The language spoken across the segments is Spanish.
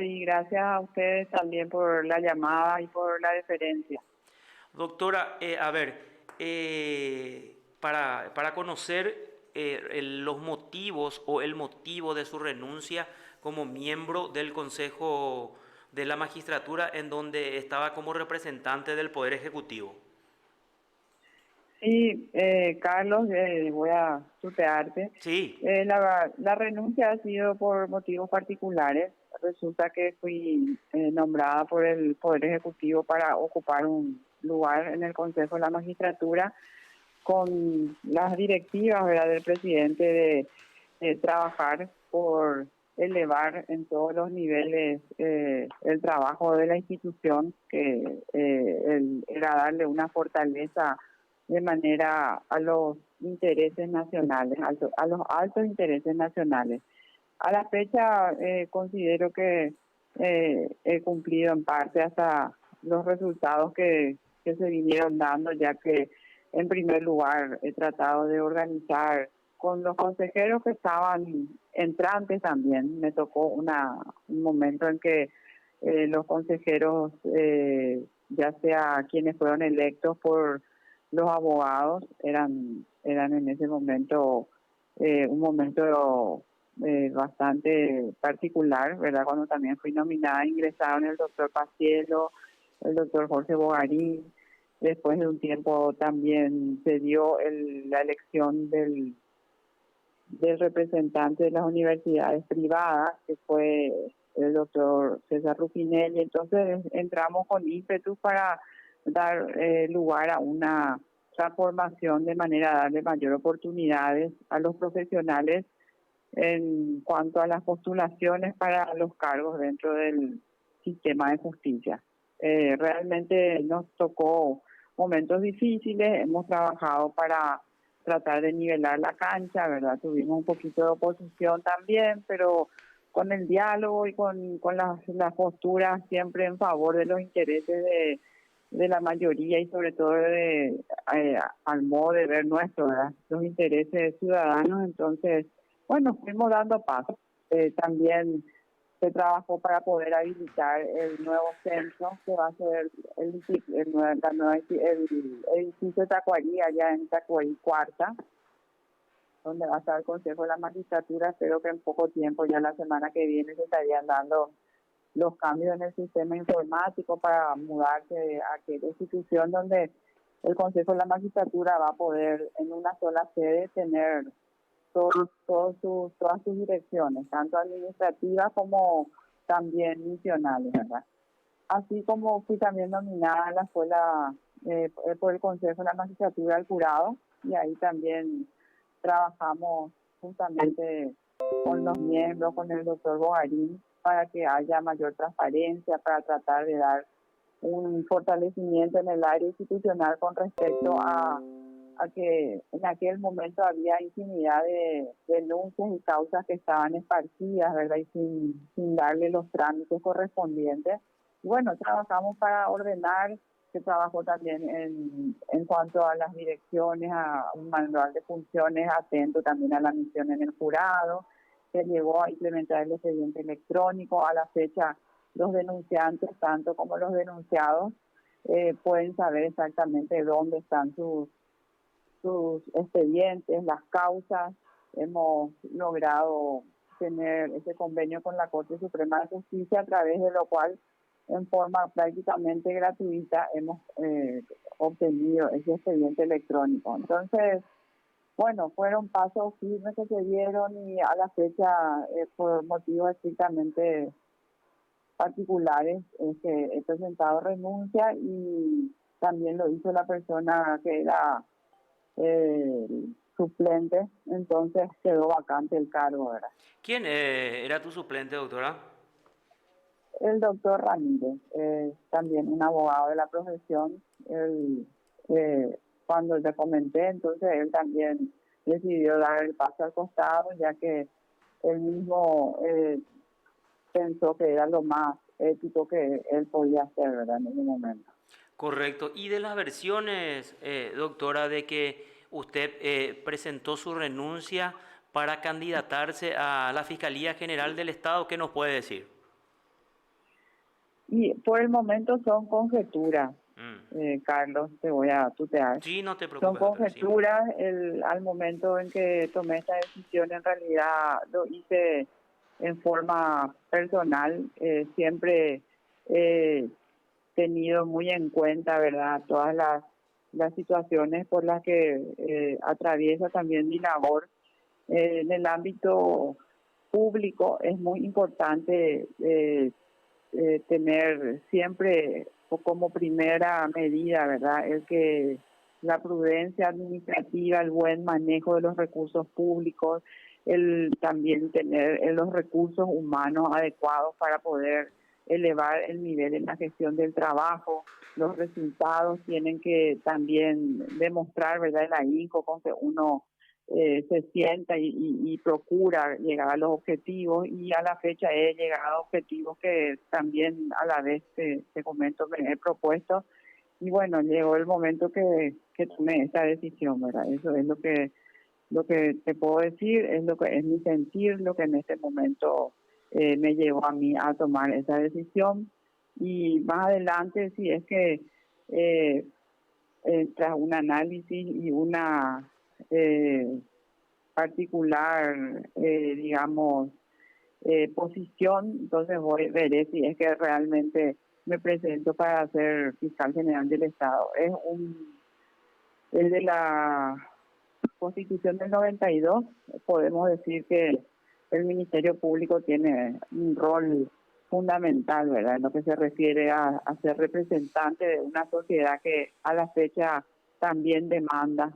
Y gracias a ustedes también por la llamada y por la deferencia. Doctora, a ver, para conocer los motivos o el motivo de su renuncia como miembro del Consejo de la Magistratura, en donde estaba como representante del Poder Ejecutivo. Sí, Carlos, voy a tutearte. Sí, La renuncia ha sido por motivos particulares. Resulta que fui nombrada por el Poder Ejecutivo para ocupar un lugar en el Consejo de la Magistratura con las directivas, ¿verdad?, del presidente de trabajar por elevar en todos los niveles el trabajo de la institución, que era darle una fortaleza de manera a los intereses nacionales, a los altos intereses nacionales. A la fecha considero que he cumplido en parte hasta los resultados que se vinieron dando, ya que en primer lugar he tratado de organizar con los consejeros que estaban entrantes también. Me tocó un momento en que los consejeros, ya sea quienes fueron electos por los abogados, eran en ese momento un momento bastante particular, ¿verdad? Cuando también fui nominada, ingresaron el doctor Pacielo, el doctor Jorge Bogarín. Después de un tiempo también se dio la elección del representante de las universidades privadas, que fue el doctor César Ruffinelli. Entonces entramos con ímpetu para dar lugar a una transformación de manera a darle mayor oportunidades a los profesionales en cuanto a las postulaciones para los cargos dentro del sistema de justicia. Realmente nos tocó momentos difíciles, hemos trabajado para tratar de nivelar la cancha, ¿verdad? Tuvimos un poquito de oposición también, pero con el diálogo y con las posturas siempre en favor de los intereses de la mayoría y sobre todo al modo de ver nuestro, ¿verdad? Los intereses ciudadanos. Entonces, bueno, fuimos dando pasos. También se trabajó para poder habilitar el nuevo centro que va a ser el edificio de Tacuarí, allá en Tacuarí Cuarta, donde va a estar el Consejo de la Magistratura. Espero que en poco tiempo, ya la semana que viene, se estarían dando los cambios en el sistema informático para mudarse a aquella institución donde el Consejo de la Magistratura va a poder en una sola sede tener todas sus direcciones, tanto administrativas como también misionales, ¿verdad? Así como fui también nominada a la escuela por el Consejo de la Magistratura del Jurado, y ahí también trabajamos justamente con los miembros, con el doctor Bogarín, para que haya mayor transparencia, para tratar de dar un fortalecimiento en el área institucional con respecto a que en aquel momento había infinidad de denuncias y causas que estaban esparcidas, ¿verdad? Y sin darle los trámites correspondientes. Y bueno, trabajamos para ordenar. Se trabajó también en cuanto a las direcciones, a un manual de funciones atento también a la misión en el jurado. Se llegó a implementar el expediente electrónico. A la fecha, los denunciantes, tanto como los denunciados, pueden saber exactamente dónde están sus expedientes, las causas. Hemos logrado tener ese convenio con la Corte Suprema de Justicia, a través de lo cual, en forma prácticamente gratuita, hemos obtenido ese expediente electrónico. Entonces, bueno, fueron pasos firmes que se dieron, y a la fecha, por motivos estrictamente particulares, que he presentado renuncia, y también lo hizo la persona que era suplente. Entonces quedó vacante el cargo, ¿verdad? ¿quién era tu suplente, doctora? El doctor Ramírez, también un abogado de la profesión. Él, cuando le comenté, entonces él también decidió dar el paso al costado, ya que él mismo pensó que era lo más ético que él podía hacer, ¿verdad?, en ese momento. Correcto. Y de las versiones, doctora, de que usted presentó su renuncia para candidatarse a la Fiscalía General del Estado, ¿qué nos puede decir? Y por el momento son conjeturas, Mm. Carlos, te voy a tutear. Sí, no te Son preocupes, doctora, sí. conjeturas, al momento en que tomé esta decisión en realidad lo hice en forma personal, siempre he tenido muy en cuenta, ¿verdad?, todas las situaciones por las que atraviesa también mi labor. En el ámbito público es muy importante tener siempre como primera medida, ¿verdad?, el que la prudencia administrativa, el buen manejo de los recursos públicos, el también tener los recursos humanos adecuados para poder elevar el nivel en la gestión del trabajo. Los resultados tienen que también demostrar, ¿verdad?, el ahínco con que uno se sienta y procura llegar a los objetivos, y a la fecha he llegado a objetivos que también a la vez te comento me he propuesto, y bueno, llegó el momento que tomé esta decisión, ¿verdad? Eso es lo que te puedo decir, es lo que es mi sentir, lo que en este momento me llevó a mí a tomar esa decisión. Y más adelante, si es que eh, tras un análisis y una eh, particular, digamos, posición, entonces veré si es que realmente me presento para ser fiscal general del Estado. Es de la Constitución del 92, podemos decir que el Ministerio Público tiene un rol fundamental, ¿verdad?, en lo que se refiere a ser representante de una sociedad que a la fecha también demanda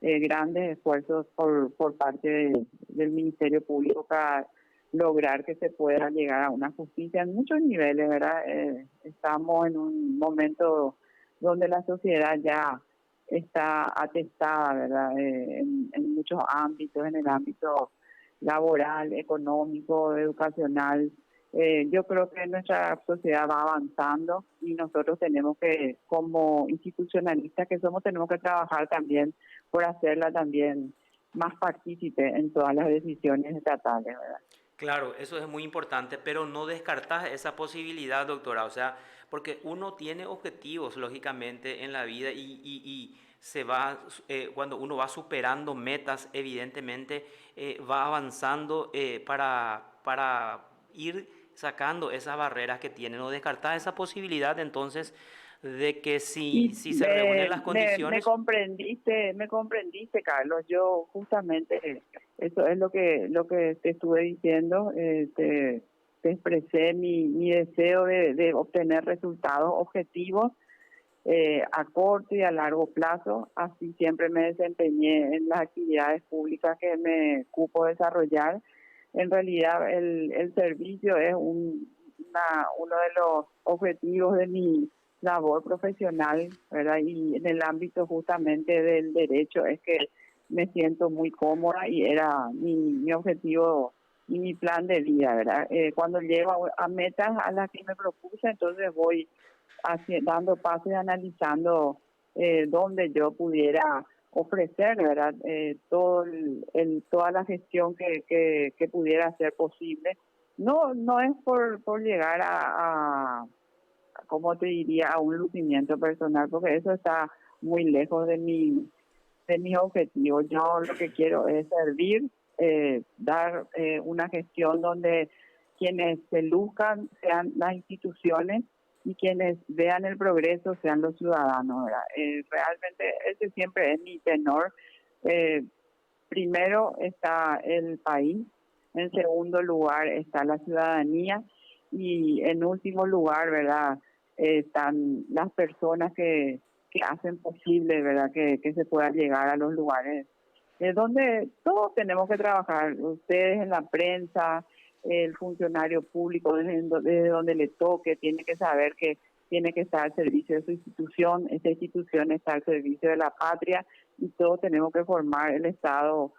grandes esfuerzos por parte del Ministerio Público para lograr que se pueda llegar a una justicia en muchos niveles, ¿verdad? Estamos en un momento donde la sociedad ya está atestada, ¿verdad?, en muchos ámbitos, en el ámbito laboral, económico, educacional. Yo creo que nuestra sociedad va avanzando y nosotros tenemos que, como institucionalistas que somos, tenemos que trabajar también por hacerla también más partícipe en todas las decisiones estatales, ¿verdad? Claro, eso es muy importante, pero no descartas esa posibilidad, doctora. O sea, porque uno tiene objetivos, lógicamente, en la vida y se va, cuando uno va superando metas, evidentemente, va avanzando para ir sacando esas barreras que tiene. No descartas esa posibilidad, entonces, de que si, Y si se reúnen las condiciones. me comprendiste, Carlos. Yo justamente eso es lo que te estuve diciendo. Te expresé mi deseo de obtener resultados objetivos a corto y a largo plazo. Así siempre me desempeñé en las actividades públicas que me cupo desarrollar. En realidad, el servicio es uno de los objetivos de mi labor profesional, ¿verdad? Y en el ámbito justamente del derecho es que me siento muy cómoda y era mi objetivo y mi plan de vida, ¿verdad? Cuando llego a metas a las que me propuse, entonces voy dando pasos y analizando dónde yo pudiera ofrecer, ¿verdad? Toda la gestión que pudiera ser posible. No es por llegar como te diría, a un lucimiento personal, porque eso está muy lejos de mis objetivos. Yo lo que quiero es servir, dar una gestión donde quienes se luzcan sean las instituciones y quienes vean el progreso sean los ciudadanos, ¿verdad? Realmente ese siempre es mi tenor. Eh, Primero está el país, en segundo lugar está la ciudadanía y en último lugar, ¿verdad?, están las personas que hacen posible, ¿verdad?, que se pueda llegar a los lugares donde todos tenemos que trabajar, ustedes en la prensa, el funcionario público desde donde le toque, tiene que saber que tiene que estar al servicio de su institución, esta institución está al servicio de la patria y todos tenemos que formar el Estado,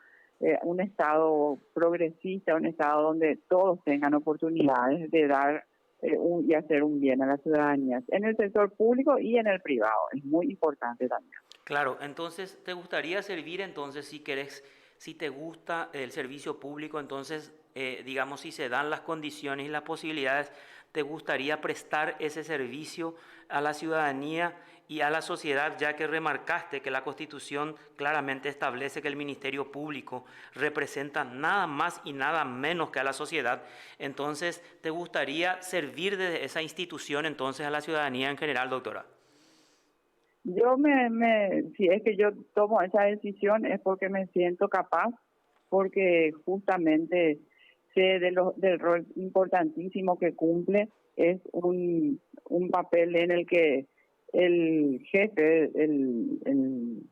un Estado progresista, un Estado donde todos tengan oportunidades de dar y hacer un bien a la ciudadanía, en el sector público y en el privado. Es muy importante también. Claro, entonces, ¿te gustaría servir entonces si querés, si te gusta el servicio público, entonces, digamos, si se dan las condiciones y las posibilidades, te gustaría prestar ese servicio a la ciudadanía y a la sociedad, ya que remarcaste que la Constitución claramente establece que el Ministerio Público representa nada más y nada menos que a la sociedad? Entonces, ¿te gustaría servir de esa institución entonces a la ciudadanía en general, doctora? Si es que yo tomo esa decisión es porque me siento capaz, porque justamente sé del rol importantísimo que cumple. Es un papel en el que el jefe, el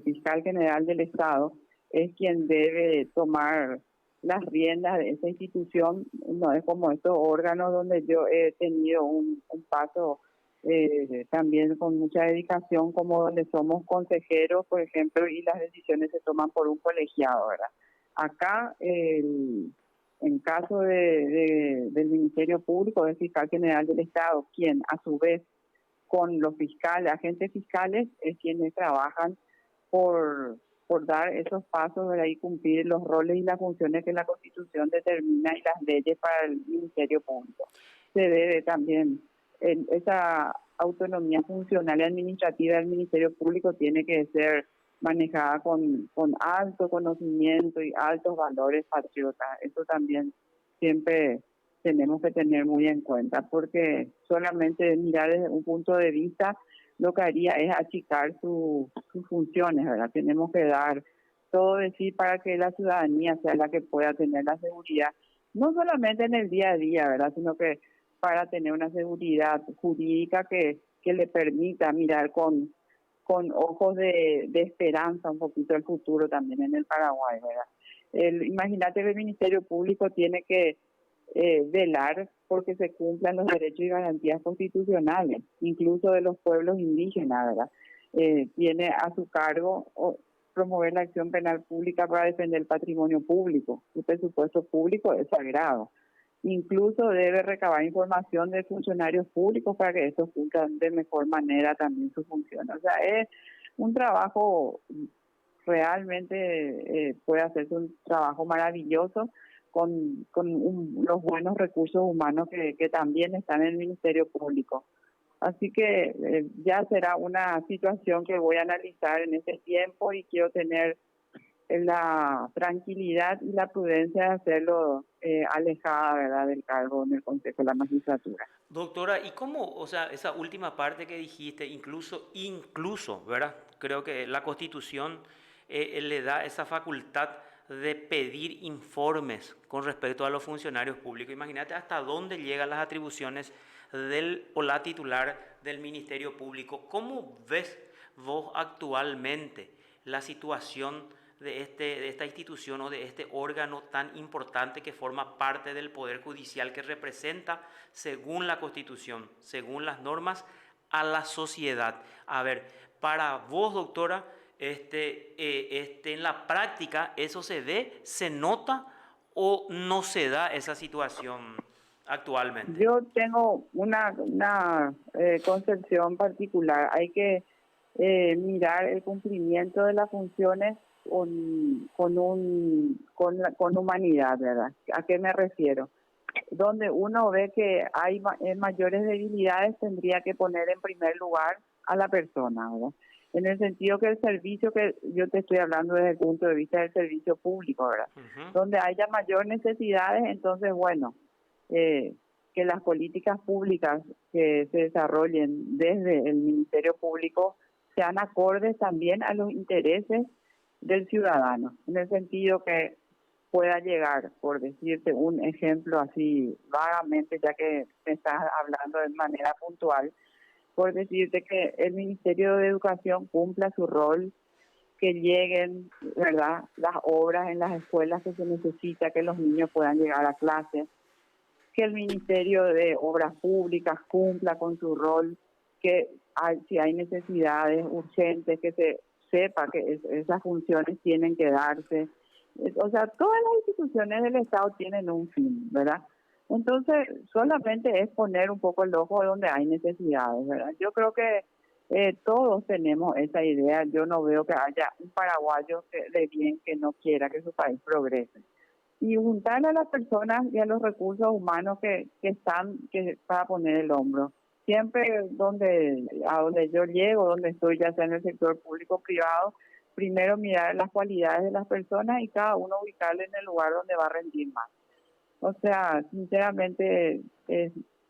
fiscal general del Estado, es quien debe tomar las riendas de esa institución. No es como estos órganos donde yo he tenido un paso también con mucha dedicación, como donde somos consejeros, por ejemplo, y las decisiones se toman por un colegiado, ¿verdad? Acá, en caso del Ministerio Público, del Fiscal General del Estado, quien a su vez con los fiscales, agentes fiscales, es quienes trabajan por dar esos pasos, ¿verdad? Y cumplir los roles y las funciones que la Constitución determina y las leyes para el Ministerio Público. Se debe también esa autonomía funcional y administrativa del Ministerio Público tiene que ser manejada con alto conocimiento y altos valores patriotas. Eso también siempre tenemos que tener muy en cuenta, porque solamente mirar desde un punto de vista lo que haría es achicar sus funciones, ¿verdad? Tenemos que dar todo de sí para que la ciudadanía sea la que pueda tener la seguridad, no solamente en el día a día, ¿verdad? Sino que para tener una seguridad jurídica que le permita mirar con ojos de esperanza un poquito el futuro también en el Paraguay, ¿verdad? Imagínate que el Ministerio Público tiene que velar porque se cumplan los derechos y garantías constitucionales, incluso de los pueblos indígenas, ¿verdad? Tiene a su cargo promover la acción penal pública para defender el patrimonio público. El presupuesto público es sagrado. Incluso debe recabar información de funcionarios públicos para que estos cumplan de mejor manera también su función. O sea, es un trabajo realmente, puede hacerse un trabajo maravilloso con los buenos recursos humanos que también están en el Ministerio Público. Así que ya será una situación que voy a analizar en este tiempo y quiero tener la tranquilidad y la prudencia de hacerlo alejada, ¿verdad?, del cargo en el Consejo de la Magistratura. Doctora, ¿y cómo, o sea, esa última parte que dijiste, incluso, ¿verdad? Creo que la Constitución le da esa facultad de pedir informes con respecto a los funcionarios públicos. Imagínate hasta dónde llegan las atribuciones del o la titular del Ministerio Público. ¿Cómo ves vos actualmente la situación de esta institución o de este órgano tan importante que forma parte del Poder Judicial, que representa, según la Constitución, según las normas, a la sociedad? A ver, para vos, doctora, en la práctica, ¿eso se ve, se nota o no se da esa situación actualmente? Yo tengo una concepción particular. Hay que mirar el cumplimiento de las funciones con humanidad, ¿verdad? ¿A qué me refiero? Donde uno ve que hay mayores debilidades, tendría que poner en primer lugar a la persona, ¿verdad? En el sentido que el servicio, que yo te estoy hablando desde el punto de vista del servicio público, ¿verdad? Donde haya mayor necesidades, entonces, bueno, que las políticas públicas que se desarrollen desde el Ministerio Público sean acordes también a los intereses del ciudadano, en el sentido que pueda llegar, por decirte un ejemplo así vagamente, ya que me estás hablando de manera puntual, por decirte que el Ministerio de Educación cumpla su rol, que lleguen, ¿verdad?, las obras en las escuelas que se necesita, que los niños puedan llegar a clase, que el Ministerio de Obras Públicas cumpla con su rol, que si hay necesidades urgentes, que se sepa que esas funciones tienen que darse. O sea, todas las instituciones del Estado tienen un fin, ¿verdad? Entonces, solamente es poner un poco el ojo donde hay necesidades, ¿verdad? Yo creo que todos tenemos esa idea. Yo no veo que haya un paraguayo de bien que no quiera que su país progrese. y juntar a las personas y a los recursos humanos que para poner el hombro. Siempre a donde yo llego, donde estoy, ya sea en el sector público o privado, primero mirar las cualidades de las personas y cada uno ubicarle en el lugar donde va a rendir más. O sea, sinceramente,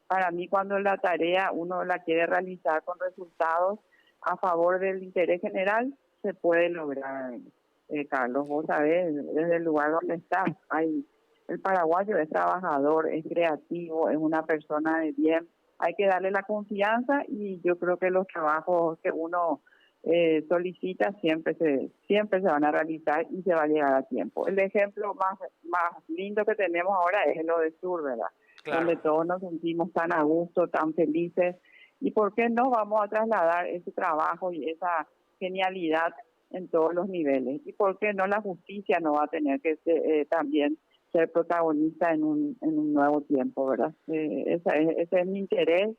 para mí cuando la tarea uno la quiere realizar con resultados a favor del interés general, se puede lograr. Carlos, vos sabés, desde el lugar donde estás, el paraguayo es trabajador, es creativo, es una persona de bien. Hay que darle la confianza y yo creo que los trabajos que uno solicita siempre se van a realizar y se va a llegar a tiempo. El ejemplo más lindo que tenemos ahora es lo de Sur, ¿verdad? Claro. Donde todos nos sentimos tan a gusto, tan felices. ¿Y por qué no vamos a trasladar ese trabajo y esa genialidad en todos los niveles? ¿Y por qué no la justicia no va a tener que también ser protagonista en un nuevo tiempo, ¿verdad? Ese es mi interés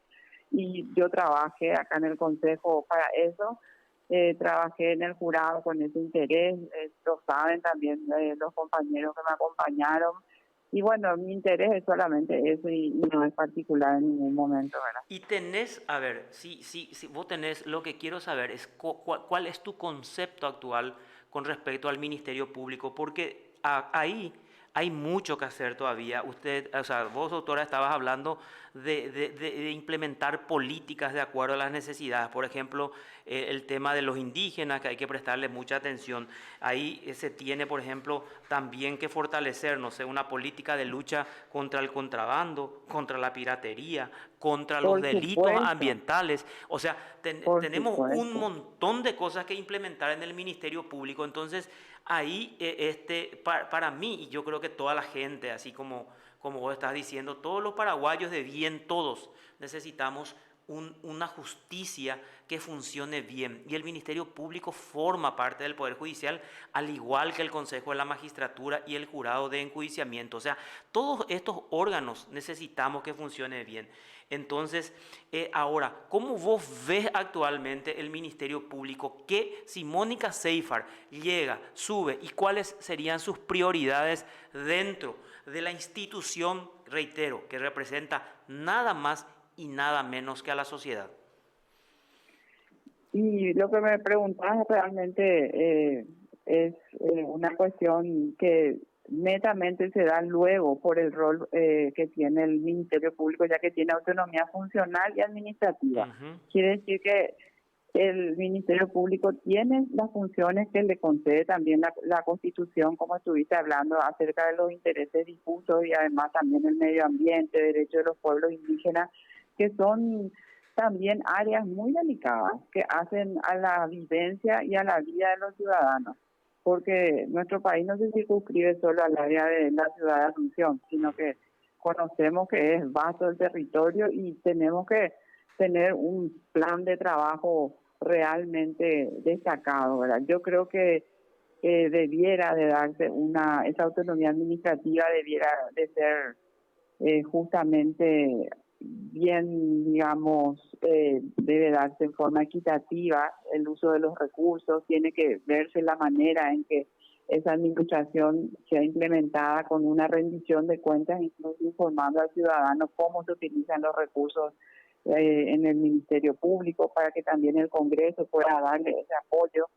y yo trabajé acá en el Consejo para eso. Trabajé en el jurado con ese interés, lo saben también los compañeros que me acompañaron. Y bueno, mi interés es solamente eso y no es particular en ningún momento, ¿verdad? Y tenés, a ver, si vos tenés, lo que quiero saber es cuál es tu concepto actual con respecto al Ministerio Público, porque ahí hay mucho que hacer todavía. Usted, o sea, vos, doctora, estabas hablando de implementar políticas de acuerdo a las necesidades. Por ejemplo, el tema de los indígenas, que hay que prestarle mucha atención. Ahí se tiene, por ejemplo, también que fortalecer, no sé, una política de lucha contra el contrabando, contra la piratería, contra los Por delitos supuesto, ambientales. O sea, por tenemos un supuesto. montón de cosas que implementar en el Ministerio Público. Entonces, ahí, para mí, y yo creo que toda la gente, así como vos estás diciendo, todos los paraguayos de bien, todos necesitamos una justicia que funcione bien. Y el Ministerio Público forma parte del Poder Judicial, al igual que el Consejo de la Magistratura y el Jurado de Enjuiciamiento. O sea, todos estos órganos necesitamos que funcione bien. Entonces, ahora, ¿cómo vos ves actualmente el Ministerio Público? Si Mónica Seyfar llega, sube, y cuáles serían sus prioridades dentro de la institución, reitero, que representa nada más y nada menos que a la sociedad? Y lo que me preguntas realmente es una cuestión que netamente se da luego por el rol que tiene el Ministerio Público, ya que tiene autonomía funcional y administrativa. Ujú. Quiere decir que el Ministerio Público tiene las funciones que le concede también la Constitución, como estuviste hablando, acerca de los intereses difusos y además también el medio ambiente, derechos de los pueblos indígenas, que son también áreas muy delicadas que hacen a la vivencia y a la vida de los ciudadanos, porque nuestro país no se circunscribe solo al área de la ciudad de Asunción, sino que conocemos que es vasto el territorio y tenemos que tener un plan de trabajo realmente destacado, ¿verdad? Yo creo que debiera de darse esa autonomía administrativa debiera de ser justamente bien, digamos, debe darse en forma equitativa el uso de los recursos, tiene que verse la manera en que esa administración sea implementada con una rendición de cuentas, incluso informando al ciudadano cómo se utilizan los recursos en el Ministerio Público para que también el Congreso pueda darle ese apoyo.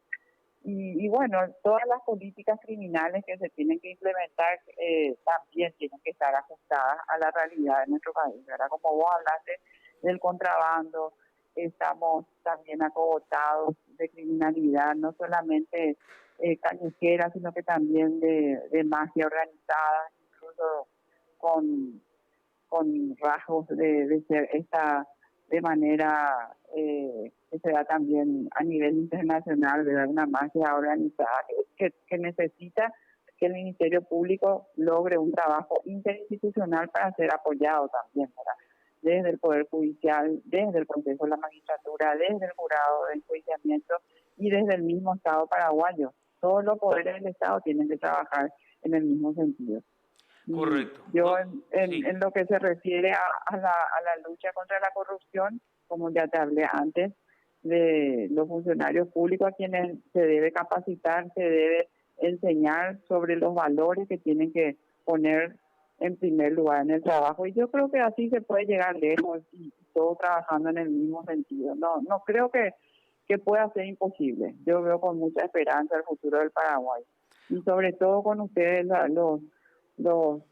Y bueno, todas las políticas criminales que se tienen que implementar también tienen que estar ajustadas a la realidad de nuestro país, ¿verdad? Como vos hablaste del contrabando, estamos también acogotados de criminalidad, no solamente callejera, sino que también de mafia organizada, incluso con, con rasgos de ser esta de manera que se da también a nivel internacional, ¿verdad? Una mafia organizada que necesita que el Ministerio Público logre un trabajo interinstitucional para ser apoyado también, ¿verdad? Desde el Poder Judicial, desde el Consejo de la Magistratura, desde el Jurado de Enjuiciamiento y desde el mismo Estado paraguayo. Todos los poderes del Estado tienen que trabajar en el mismo sentido. Y Correcto. yo Sí. en lo que se refiere a la lucha contra la corrupción, como ya te hablé antes, de los funcionarios públicos a quienes se debe capacitar, se debe enseñar sobre los valores que tienen que poner en primer lugar en el trabajo. Y yo creo que así se puede llegar lejos y todo trabajando en el mismo sentido. No creo que pueda ser imposible. Yo veo con mucha esperanza el futuro del Paraguay. Y sobre todo con ustedes, los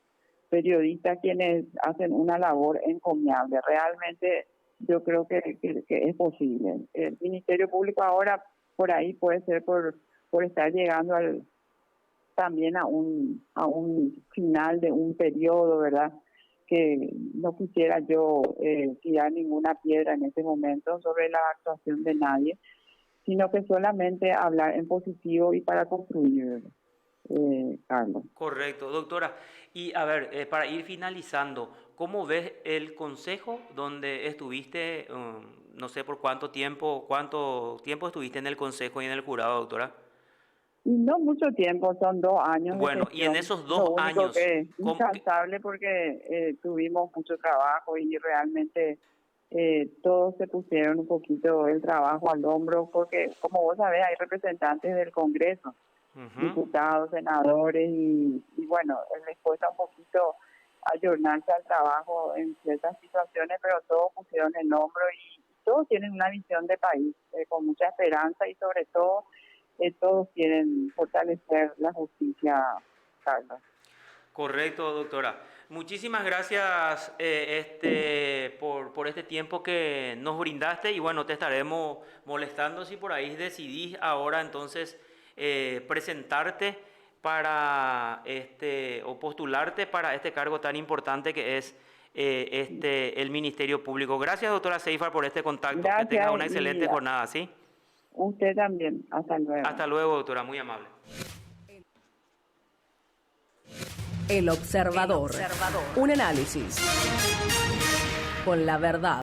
periodistas, quienes hacen una labor encomiable. Realmente yo creo que es posible. El Ministerio Público ahora por ahí puede ser por estar llegando también a un final de un periodo, ¿verdad? Que no quisiera yo tirar ninguna piedra en este momento sobre la actuación de nadie, sino que solamente hablar en positivo y para construir, Carlos. Correcto, doctora. Y a ver, para ir finalizando, ¿cómo ves el consejo donde estuviste, no sé por cuánto tiempo estuviste en el consejo y en el jurado, doctora? Y no mucho tiempo, son 2 años de Bueno, y en gestión. esos Lo dos único años, que es incansable porque tuvimos mucho trabajo y realmente todos se pusieron un poquito el trabajo al hombro porque, como vos sabés, hay representantes del Congreso, ujú, diputados, senadores y bueno, les cuesta un poquito ayornarse al trabajo en ciertas situaciones, pero todos pusieron el hombro y todos tienen una visión de país con mucha esperanza y sobre todo todos quieren fortalecer la justicia, Carlos. correcto, doctora. Muchísimas gracias por este tiempo que nos brindaste y bueno, te estaremos molestando si por ahí decidís ahora entonces presentarte para o postularte para este cargo tan importante que es el Ministerio Público. Gracias, doctora Seifar, por este contacto. Que tenga Gracias una y excelente jornada, ¿sí? usted también. Hasta luego. Hasta luego, doctora, muy amable. El Observador. Un análisis con la verdad.